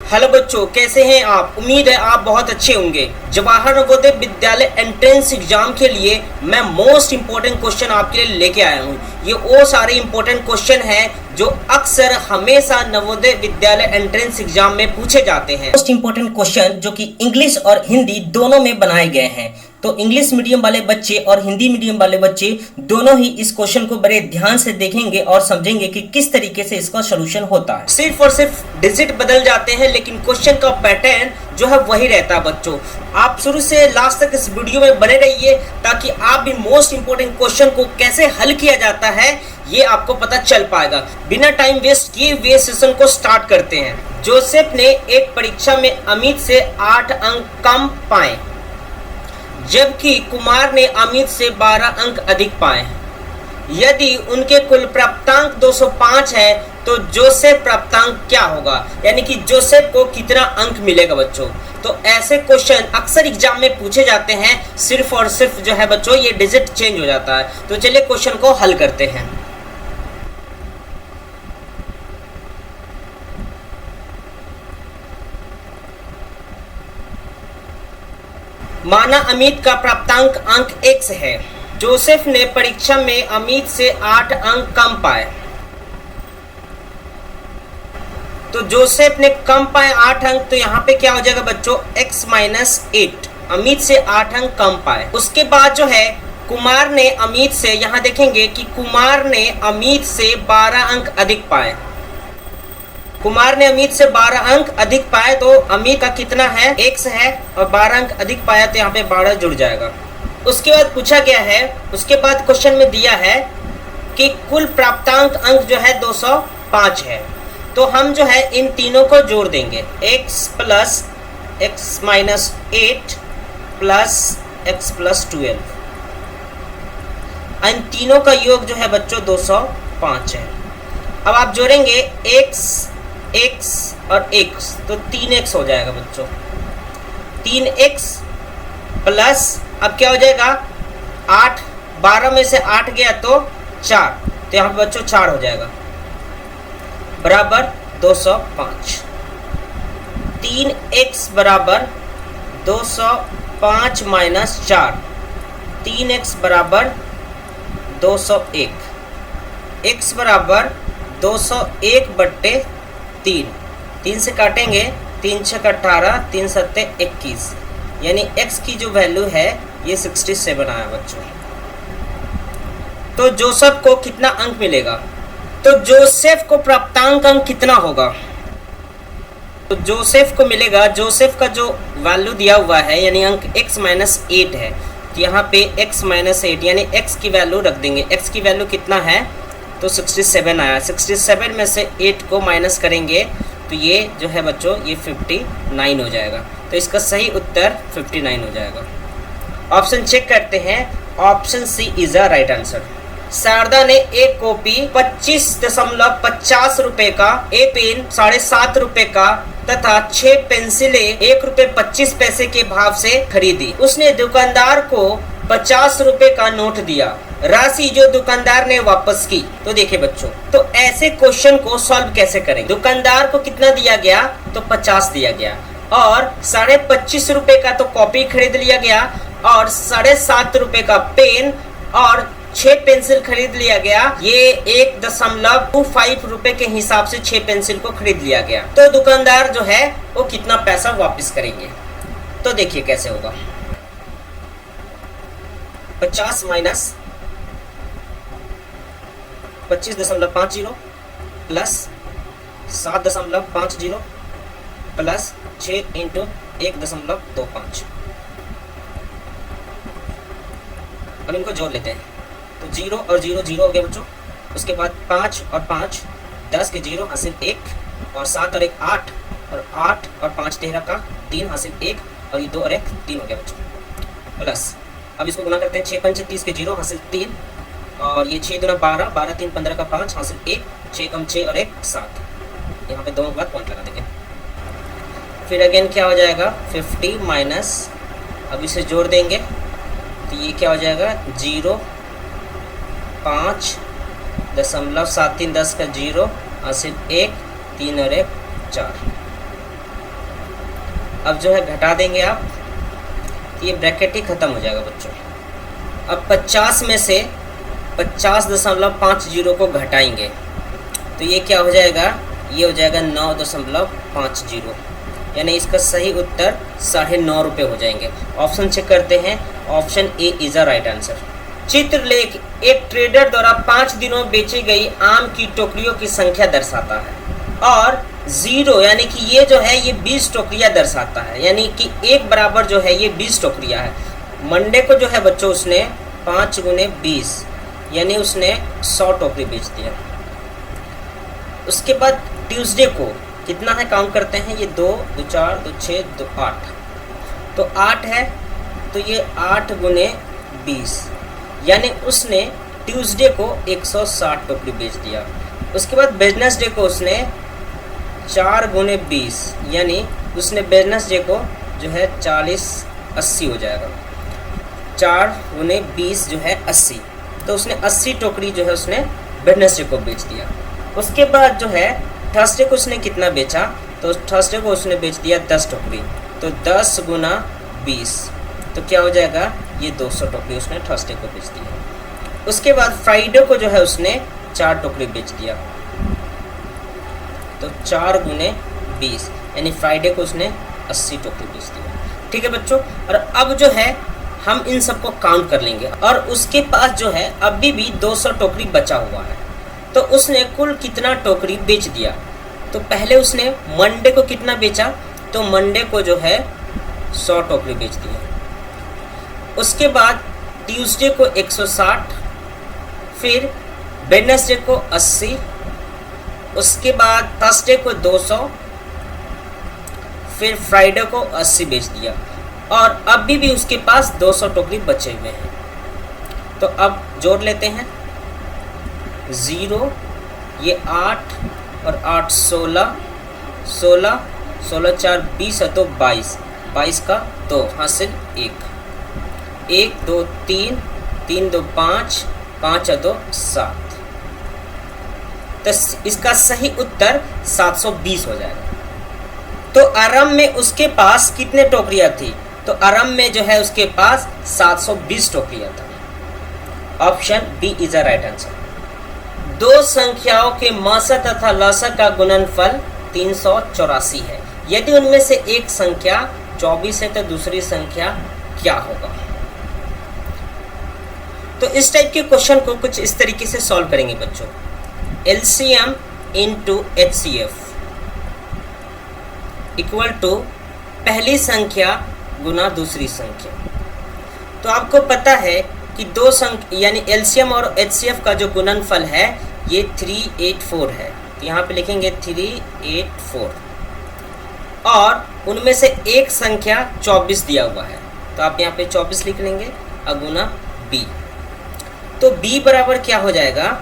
Hello बच्चों, कैसे हैं आप? उम्मीद है आप बहुत अच्छे होंगे। जवाहर नवोदय विद्यालय एंट्रेंस एग्जाम के लिए मैं मोस्ट इम्पोर्टेंट क्वेश्चन आपके लिए लेके आया हूँ। ये वो सारे इम्पोर्टेंट क्वेश्चन हैं जो अक्सर हमेशा नवोदय विद्यालय एंट्रेंस एग्जाम में पूछे जाते हैं। मोस्ट इम्पोर्टेंट क्वेश्चन जो कि इंग्लिश और हिंदी दोनों में बनाए गए हैं। तो इंग्लिश मीडियम वाले बच्चे और हिंदी मीडियम वाले बच्चे दोनों ही इस क्वेश्चन को बड़े ध्यान से देखेंगे और समझेंगे कि किस तरीके से इसका सॉल्यूशन होता है। सिर्फ और सिर्फ डिजिट बदल जाते हैं, लेकिन क्वेश्चन का पैटर्न जो है वही रहता है। बच्चों, आप शुरू से लास्ट तक इस वीडियो में बने रहिए ताकि आप भी मोस्ट इंपोर्टेंट क्वेश्चन को कैसे हल किया जाता है ये आपको पता चल पाएगा। बिना टाइम वेस्ट किए हुए सेशन को स्टार्ट करते हैं। जोसेफ ने एक परीक्षा में अमित से 8 अंक कम पाए, जबकि कुमार ने अमित से 12 अंक अधिक पाए। यदि उनके कुल प्राप्तांक 205 है तो जोसेफ प्राप्तांक क्या होगा, यानी कि जोसेफ को कितना अंक मिलेगा बच्चों। तो ऐसे क्वेश्चन अक्सर एग्जाम में पूछे जाते हैं। सिर्फ और सिर्फ जो है बच्चों ये डिजिट चेंज हो जाता है। तो चलिए क्वेश्चन को हल करते हैं। माना अमित का प्राप्तांक अंक x है। जोसेफ ने परीक्षा में अमित से 8 अंक कम पाए। तो जोसेफ ने कम पाए 8 अंक, तो यहाँ पे क्या हो जाएगा बच्चों, x - 8। अमित से 8 अंक कम पाए। उसके बाद जो है कुमार ने अमित से, यहाँ देखेंगे कि कुमार ने अमित से 12 अंक अधिक पाए। कुमार ने अमित से 12 अंक अधिक पाए, तो अमित का कितना है, x है, और 12 अंक अधिक पाया तो यहाँ पे 12 जुड़ जाएगा। उसके बाद पूछा गया है, उसके बाद क्वेश्चन में दिया है कि कुल प्राप्तांक अंक जो है 205 है। तो हम जो है इन तीनों को जोड़ देंगे, x + x - 8 + x + 12। इन तीनों का योग जो है बच्चों 205 है। अब आप जोड़ेंगे x और x, तो 3x हो जाएगा बच्चों। 3x प्लस, अब क्या हो जाएगा, 8, 12 में से 8 गया तो 4, तो यहाँ पे बच्चों 4 हो जाएगा, बराबर 205। 3x बराबर 205 - 4, 3x बराबर 201, x बराबर 201/3। 3 से काटेंगे, 3 × 6 = 18, 3 × 7 = 21, यानी x की जो वैल्यू है ये 67 आया बच्चों। तो जोसेफ को कितना अंक मिलेगा, तो जोसेफ को प्राप्तांक अंक कितना होगा, तो जोसेफ को मिलेगा, जोसेफ का जो वैल्यू दिया हुआ है यानी अंक x - 8 है, तो यहाँ पे x - 8 यानी x की वैल्यू रख देंगे। x की वैल्यू कितना है, तो 67 आया। 67 में से 8 को माइनस करेंगे तो ये जो है बच्चों ये 59 हो जाएगा। तो इसका सही उत्तर 59 हो जाएगा। ऑप्शन चेक करते हैं। Option C is a right answer. Sharada ने एक कॉपी 25.50 रुपए का, एक पेन 7.5 रुपए का तथा 6 पेंसिलें ₹1.25 के भाव से खरीदी। उसने दुकानदार को 50 रुपए का नोट दिया। राशि जो दुकानदार ने वापस की। तो देखिए बच्चों, तो ऐसे क्वेश्चन को सॉल्व कैसे करेंगे। दुकानदार को कितना दिया गया, तो 50 दिया गया, और 25.5 रुपए का तो कॉपी खरीद लिया गया, और 7.5 रुपए का पेन और 6 पेंसिल खरीद लिया गया। ये 1.25 रुपए के हिसाब से 6 पेंसिल को खरीद लिया गया। तो दुकानदार जो है वो कितना पैसा वापस करेंगे। तो देखिए कैसे होगा। 50 - 25.50 प्लस 7.50 प्लस 6 × 1.25। अब इनको जोड़ लेते हैं, तो 0 और 0 0 हो गया बच्चों। उसके बाद 5 और 5 10 के 0 हासिल 1, और 7 और 1 8, और 8 और 5 13 का 3 हासिल 1, और ये 2 और 1 3 हो गया बच्चों। प्लस अब इसको गुना करते हैं, 6 × 5 = 30 के 0 हासिल 3, और ये 6 × 2 = 12, 12 × 3 = 15 का 5 हासिल 1, 6 × 6 और 1 7। यहाँ पे दोनों के बाद पॉइंट लगा देंगे। फिर अगेन क्या हो जाएगा, 50 माइनस, अब इसे जोड़ देंगे तो ये क्या हो जाएगा, 0 5 .73 10 का 0 हासिल 1 3 और 1 4। अब जो है घटा देंगे आप, ये ब्रैकेट ही ख़त्म हो जाएगा बच्चों। अब 50 में से 50.50 को घटाएंगे तो ये क्या हो जाएगा, ये हो जाएगा 9.50, यानी इसका सही उत्तर 9.5 रुपये हो जाएंगे। ऑप्शन चेक करते हैं, option A is a right answer. Chitralekh एक ट्रेडर द्वारा 5 दिनों में बेची गई आम की टोकरियों की संख्या दर्शाता है, और 0 यानी कि ये जो है ये 20 टोकरियाँ दर्शाता है, यानी कि 1 बराबर जो है ये 20 टोकरियाँ है। मंडे को जो है बच्चों उसने 5 गुने 20 यानी उसने 100 टोकरी बेच दिया। उसके बाद ट्यूसडे को कितना है काउंट करते हैं, ये 2 2 4 2 6 2 8, तो 8 है, तो ये 8 गुने 20 यानी उसने ट्यूसडे को 160 टोकरी बेच दिया। उसके बाद वेडनेसडे को उसने 4 गुने 20 यानी उसने वेडनेसडे को जो है 80 हो जाएगा, 4 गुने 20 जो है 80, तो उसने 80 टोकरी जो है उसने वेडनेसडे को बेच दिया। उसके बाद जो है थर्सडे को उसने कितना बेचा, तो थर्सडे को उसने बेच दिया 10 टोकरी, तो 10 गुना 20 तो क्या हो जाएगा, ये 200 टोकरी उसने थर्सडे को बेच दिया। उसके बाद फ्राइडे को जो है उसने 4 टोकरी बेच दिया, तो 4 गुने 20 यानी फ्राइडे को उसने 80 टोकरी बेच दिया। ठीक है बच्चों, और अब जो है हम इन सबको काउंट कर लेंगे, और उसके पास जो है अभी भी 200 टोकरी बचा हुआ है, तो उसने कुल कितना टोकरी बेच दिया। तो पहले उसने मंडे को कितना बेचा, तो मंडे को जो है 100 टोकरी बेच दिया। उसके बाद ट्यूसडे को 160, फिर वेडनेसडे को 80, उसके बाद थर्सडे को 200, फिर फ्राइडे को 80 बेच दिया, और अभी भी उसके पास 200 टोकरी बचे हुए हैं। तो अब जोड़ लेते हैं, 0 ये 8 और 8 16, 16 16 4 20 है, तो 22, 22 का 2 हासिल 1, 1 2 3 3 2 5 5 2 7, तो इसका सही उत्तर 720 हो जाएगा। तो आरंभ में उसके पास कितने टोकरियाँ थी, तो आरंभ में जो है उसके पास 720 टोकरियाँ था। Option B is a right answer. दो संख्याओं के मौसा तथा लसा का गुणनफल 384 है, यदि उनमें से एक संख्या 24 है तो दूसरी संख्या क्या होगा। तो इस टाइप के क्वेश्चन को कुछ इस तरीके से सॉल्व करेंगे बच्चों। LCM into HCF equal to पहली संख्या गुना दूसरी संख्या। तो आपको पता है कि दो संख्या यानी LCM और HCF का जो गुणनफल है ये 384 है, तो यहाँ पे लिखेंगे 384, और उनमें से एक संख्या 24 दिया हुआ है, तो आप यहाँ पे 24 लिख लेंगे अगुना B। तो B बराबर क्या हो जाएगा,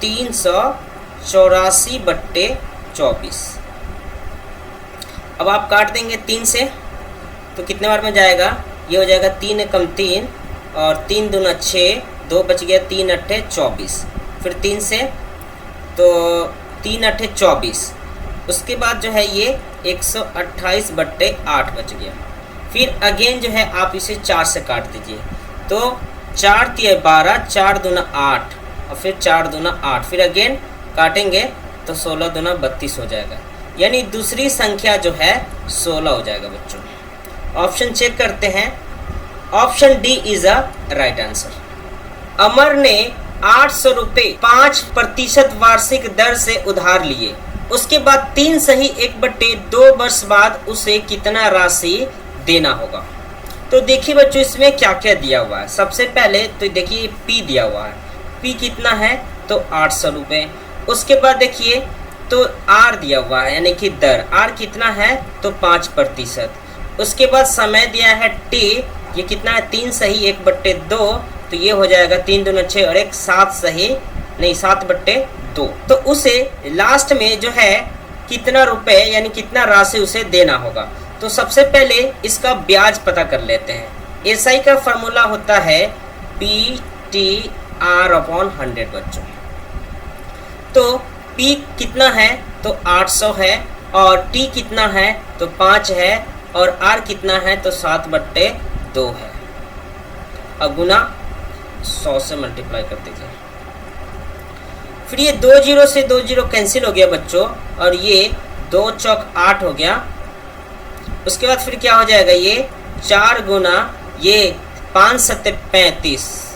384/24। अब आप काट देंगे 3 से, तो कितने बार में जाएगा, ये हो जाएगा 3 कम 3 और 3 दूना 6, 2 बच गया, 3 अट्ठे 24, फिर 3 से तो 3 अट्ठे 24। उसके बाद जो है ये 128/8 बच गया। फिर अगेन जो है आप इसे 4 से काट दीजिए, तो 4 तिया 12, 4 दूना 8 और फिर 4 दूना 8, फिर अगेन काटेंगे तो 16 दूना 32 हो जाएगा, यानी दूसरी संख्या जो है 16 हो जाएगा बच्चों। ऑप्शन चेक करते हैं, option D is a right answer. Amar ने 800 रुपये 5% वार्षिक दर से उधार लिए, उसके बाद 3 सही 1/2 वर्ष बाद उसे कितना राशि देना होगा। तो देखिए बच्चों इसमें क्या क्या दिया हुआ है। सबसे पहले तो देखिए P दिया हुआ है, P कितना है तो 800 रुपये। उसके बाद देखिए तो R दिया हुआ है यानी कि दर, R कितना है तो 5%। उसके बाद समय दिया है T, ये कितना है 3 सही 1/2, तो ये हो जाएगा 3 दूना 6 और 1 7 सही नहीं 7/2। तो उसे लास्ट में जो है कितना रुपए यानी कितना राशि उसे देना होगा। तो सबसे पहले इसका ब्याज पता कर लेते हैं। SI का फॉर्मूला होता है PTR/100 बच्चों। तो P कितना है तो 800 है, और t कितना है तो 5 है और r कितना है तो 7/2 है। अब गुना 100 से मल्टीप्लाई कर दीजिए। फिर ये 2 जीरो से 2 जीरो कैंसिल हो गया बच्चों और ये 2 चौक 8 हो गया। उसके बाद फिर क्या हो जाएगा, ये 4 गुना ये 5 सत्ते 35,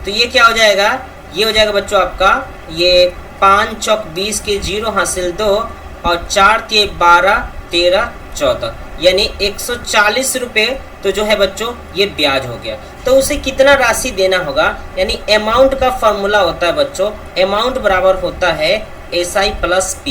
तो ये क्या हो जाएगा, ये हो जाएगा बच्चों आपका ये 5 चौक 20 के 0 हासिल 2 और 4 के 12 13 14 यानी 140 रुपये तो जो है बच्चों ये ब्याज हो गया। तो उसे कितना राशि देना होगा, यानी अमाउंट का फॉर्मूला होता है बच्चों, अमाउंट बराबर होता है SI plus P,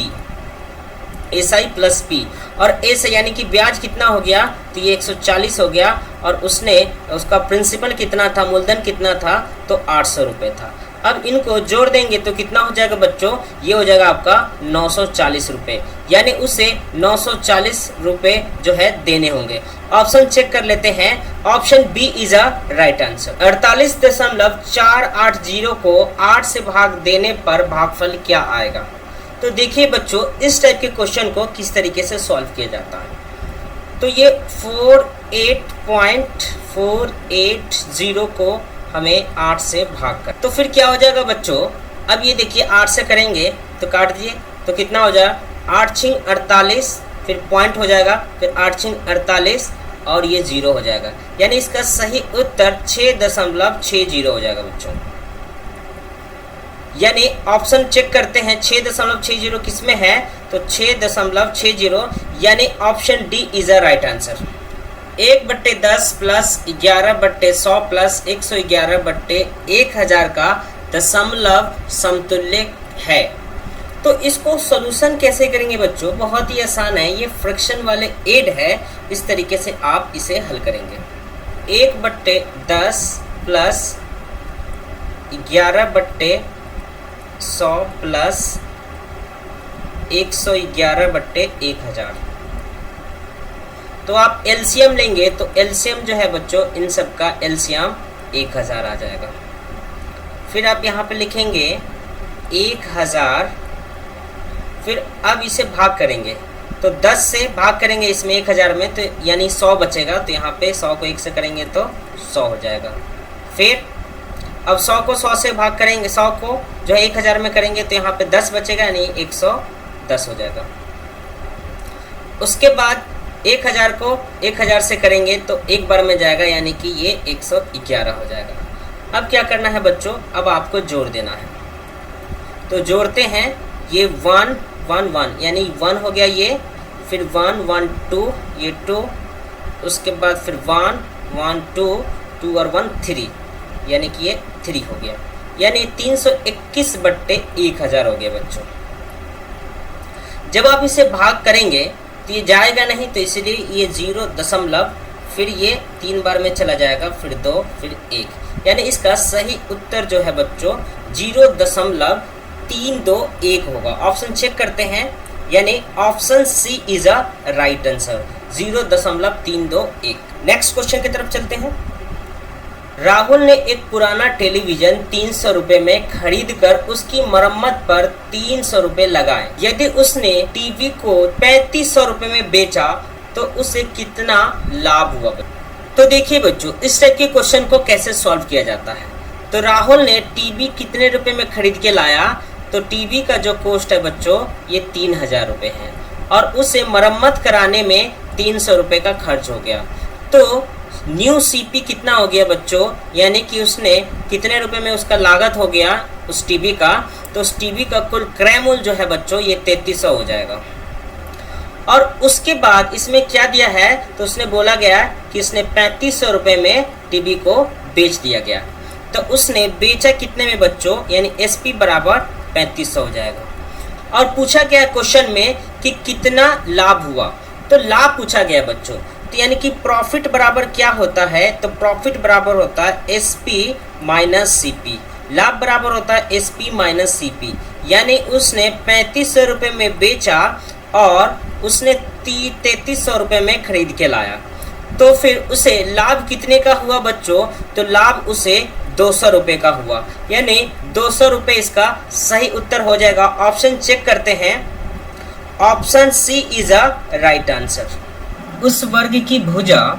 SI plus P और एस यानी कि ब्याज कितना हो गया तो ये 140 हो गया और उसने उसका प्रिंसिपल कितना था, मूलधन कितना था तो 800 रुपये था। अब इनको जोड़ देंगे तो कितना हो जाएगा बच्चों, ये हो जाएगा आपका 940 रुपये, यानी उसे 940 रुपये जो है देने होंगे। ऑप्शन चेक कर लेते हैं, option B is a right answer. 48.480 को 8 से भाग देने पर भागफल क्या आएगा। तो देखिए बच्चों इस टाइप के क्वेश्चन को किस तरीके से सॉल्व किया जाता है। तो ये 48.480 को हमें 8 से भाग कर, तो फिर क्या हो जाएगा बच्चों, अब ये देखिए 8 से करेंगे तो काट दिए तो कितना हो जाएगा 8 छिंग 48, फिर पॉइंट हो जाएगा, फिर 8 छिंग 48 और ये 0 हो जाएगा, यानी इसका सही उत्तर 6.60 हो जाएगा बच्चों। यानी ऑप्शन चेक करते हैं 6.60 किस में है तो 6.60 यानी option D is a right answer. 1/10 plus 11/100 plus 111/1000 का दशमलव समतुल्य है। तो इसको सॉल्यूशन कैसे करेंगे बच्चों, बहुत ही आसान है, ये फ्रैक्शन वाले एड है, इस तरीके से आप इसे हल करेंगे। 1/10 प्लस 11/100 प्लस 111/1000, तो आप एलसीएम लेंगे तो एलसीएम जो है बच्चों इन सब का एलसीएम 1000 आ जाएगा। फिर आप यहाँ पे लिखेंगे 1000, फिर अब इसे भाग करेंगे तो 10 से भाग करेंगे इसमें 1000 में तो यानी 100 बचेगा, तो यहाँ पे 100 को 1 से करेंगे तो 100 हो जाएगा। फिर अब 100 को 100 से भाग करेंगे, 100 को जो है 1000 में करेंगे तो यहाँ पे 10 बचेगा यानी 110 हो जाएगा। उसके बाद 1000 को 1000 से करेंगे तो एक बार में जाएगा यानी कि ये 111 हो जाएगा। अब क्या करना है बच्चों, अब आपको जोड़ देना है, तो जोड़ते हैं ये 1 1 1 यानी 1 हो गया ये, फिर 1 1 2 ये 2, उसके बाद फिर 1 1 2 2 और 1 3 यानी कि ये 3 हो गया, यानी 321/1000 हो गया बच्चों। जब आप इसे भाग करेंगे तो ये जाएगा नहीं, तो इसलिए ये 0 फिर ये 3 बार में चला जाएगा, फिर 2 फिर 1, यानी इसका सही उत्तर जो है बच्चों 0.321 होगा। ऑप्शन चेक करते हैं, यानी option C is a right answer 0.321। Next question की तरफ चलते हैं। राहुल ने एक पुराना टेलीविजन 300 रुपए में खरीद कर उसकी मरम्मत पर 300 रुपए लगाए। यदि उसने टीवी को 3500 रुपए में बेचा तो उसे कितना लाभ हुआ। तो देखिए बच्चों इस टाइप के क्वेश्चन को कैसे सॉल्व किया जाता है। तो राहुल ने टीवी कितने रुपए में खरीद के लाया, तो टीवी का जो कॉस्ट है बच्चों ये 3000 रुपए है और उसे मरम्मत कराने में 300 रुपए का खर्च हो गया। तो न्यू सीपी कितना हो गया बच्चों, यानी कि उसने कितने रुपए में उसका लागत हो गया उस टीवी का, तो उस टीवी का कुल क्रय मूल्य जो है बच्चों ये 3300 हो जाएगा। और उसके बाद इसमें क्या दिया है, तो उसने बोला गया कि इसने 3500 रुपए में टीवी को बेच दिया गया। तो उसने बेचा कितने में बच्चों, यानी एसपी बराबर 3500 हो जाएगा। और पूछा गया क्वेश्चन में कि कितना लाभ हुआ, तो लाभ पूछा गया बच्चों, तो यानी कि प्रॉफिट बराबर क्या होता है, तो प्रॉफिट बराबर होता है एसपी माइनस सीपी। लाभ बराबर होता है एसपी माइनस सीपी, यानी उसने 3500 रुपये में बेचा और उसने 3300 रुपये में खरीद के लाया, तो फिर उसे लाभ कितने का हुआ बच्चों, तो लाभ उसे 200 रुपये का हुआ, यानी 200 रुपये इसका सही उत्तर हो जाएगा। ऑप्शन चेक करते हैं, option C is a right answer. उस वर्ग की भुजा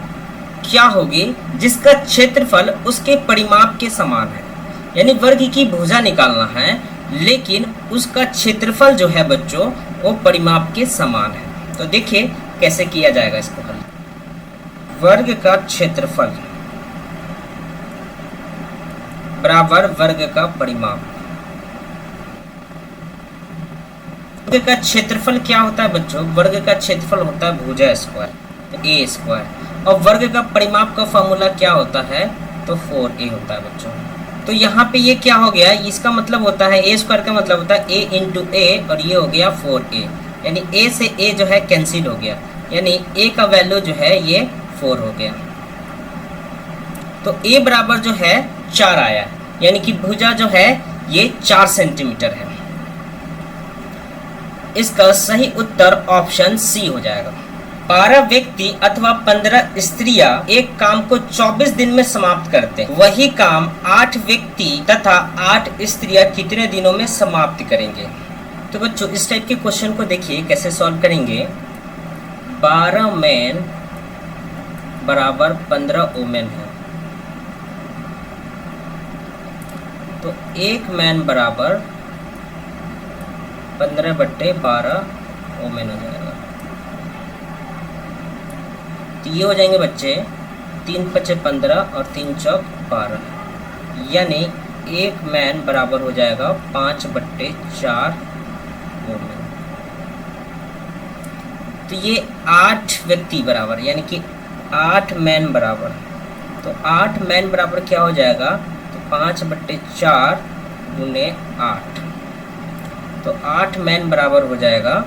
क्या होगी जिसका क्षेत्रफल उसके परिमाप के समान है। यानी वर्ग की भुजा निकालना है लेकिन उसका क्षेत्रफल जो है बच्चों वो परिमाप के समान है। तो देखिए कैसे किया जाएगा इसको हल। वर्ग का क्षेत्रफल बराबर वर्ग का परिमाप। वर्ग का क्षेत्रफल क्या होता है बच्चों? वर्ग का क्षेत्रफल होता है भुजा स्क्वायर ए स्क्वायर, और वर्ग का परिमाप का फॉर्मूला क्या होता है? तो 4a होता है बच्चों। तो यहाँ पे ये क्या हो गया, इसका मतलब होता है ए स्क्वायर का मतलब होता है a इंटू ए, और ये हो गया 4a, यानी a से a जो है कैंसिल हो गया, यानी a का वैल्यू जो है ये 4 हो गया। तो a बराबर जो है 4 आया, यानी कि भुजा जो है ये 4 सेंटीमीटर है। इसका सही उत्तर ऑप्शन सी हो जाएगा। 12 व्यक्ति अथवा 15 स्त्रियां एक काम को 24 दिन में समाप्त करते हैं, वही काम 8 व्यक्ति तथा 8 स्त्रियां कितने दिनों में समाप्त करेंगे? तो बच्चों इस टाइप के क्वेश्चन को देखिए कैसे सॉल्व करेंगे। 12 मैन बराबर 15 वुमेन है, तो एक मैन बराबर 15/12 वुमेन हो जाएगा। तो ये हो जाएंगे बच्चे 3 × 5 = 15 और 3 × 4 = 12, यानी एक मैन बराबर हो जाएगा 5/4 वुमेन। तो ये 8 व्यक्ति बराबर, यानी कि 8 मैन बराबर, तो 8 मैन बराबर क्या हो जाएगा? तो 5/4 × 8, तो 8 मैन बराबर हो जाएगा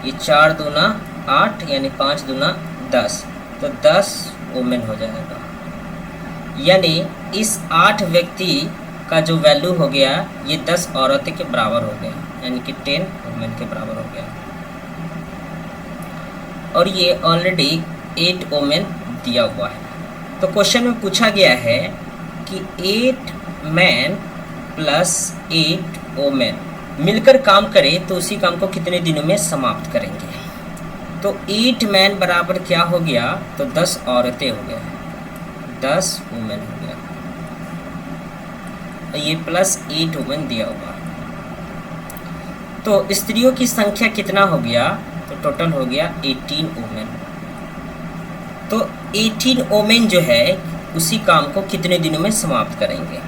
ये 4 दूना 8, यानी 5 दूना 10, तो 10 वुमेन हो जाएगा। यानी इस 8 व्यक्ति का जो वैल्यू हो गया ये 10 औरतें के बराबर हो गया, यानी कि 10 वुमेन के बराबर हो गया। और ये ऑलरेडी 8 वुमेन दिया हुआ है। तो क्वेश्चन में पूछा गया है कि 8 मैन प्लस 8 वुमेन मिलकर काम करें तो उसी काम को कितने दिनों में समाप्त करेंगे? तो 8 मैन बराबर क्या हो गया? तो 10 औरतें हो गया, 10 वुमेन हो गया, ये प्लस 8 वुमेन दिया हुआ। तो स्त्रियों की संख्या कितना हो गया? तो टोटल हो गया 18 वुमेन। तो 18 वुमेन जो है उसी काम को कितने दिनों में समाप्त करेंगे?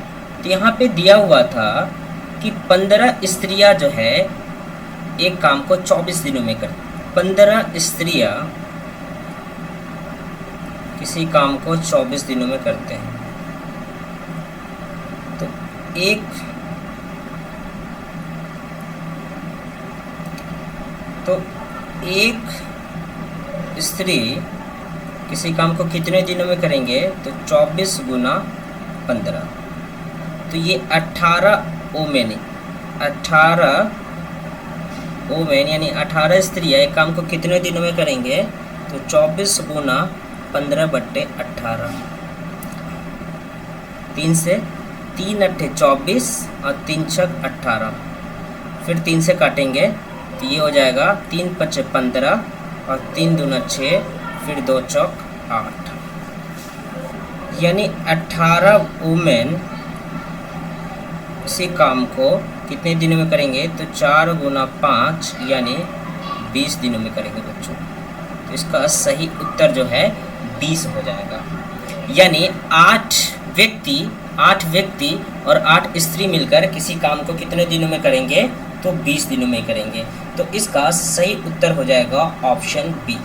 तो यहाँ पे दिया हुआ था कि 15 स्त्रियां जो है एक काम को 24 दिनों में करती, 15 स्त्रियां किसी काम को 24 दिनों में करते हैं। तो एक स्त्री किसी काम को कितने दिनों में करेंगे? तो 24 × 15, तो ये 18 वुमेन, 18 वुमेन यानी 18 स्त्रियाँ एक काम को कितने दिनों में करेंगे? तो 24 × 15/18, 3 से 3 × 8 = 24 और 3 × 6 = 18, फिर 3 से काटेंगे तो ये हो जाएगा 3 × 5 = 15 और 3 दूना 6, फिर 2 चौक 8, यानी 18 वुमेन इसी काम को कितने दिनों में करेंगे? तो 4 × 5 यानी 20 दिनों में करेंगे बच्चों। तो इसका सही उत्तर जो है 20 हो जाएगा। यानी 8 व्यक्ति और 8 स्त्री मिलकर किसी काम को कितने दिनों में करेंगे? तो 20 दिनों में करेंगे। तो इसका सही उत्तर हो जाएगा ऑप्शन बी।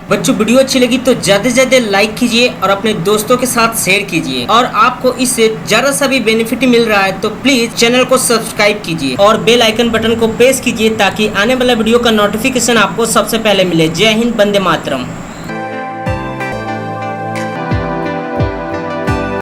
बच्चों वीडियो अच्छी लगी तो ज़्यादा से ज़्यादा लाइक कीजिए और अपने दोस्तों के साथ शेयर कीजिए, और आपको इससे ज़रा सा भी बेनिफिट मिल रहा है तो प्लीज़ चैनल को सब्सक्राइब कीजिए और बेल आइकन बटन को प्रेस कीजिए ताकि आने वाला वीडियो का नोटिफिकेशन आपको सबसे पहले मिले। जय हिंद, वंदे मातरम।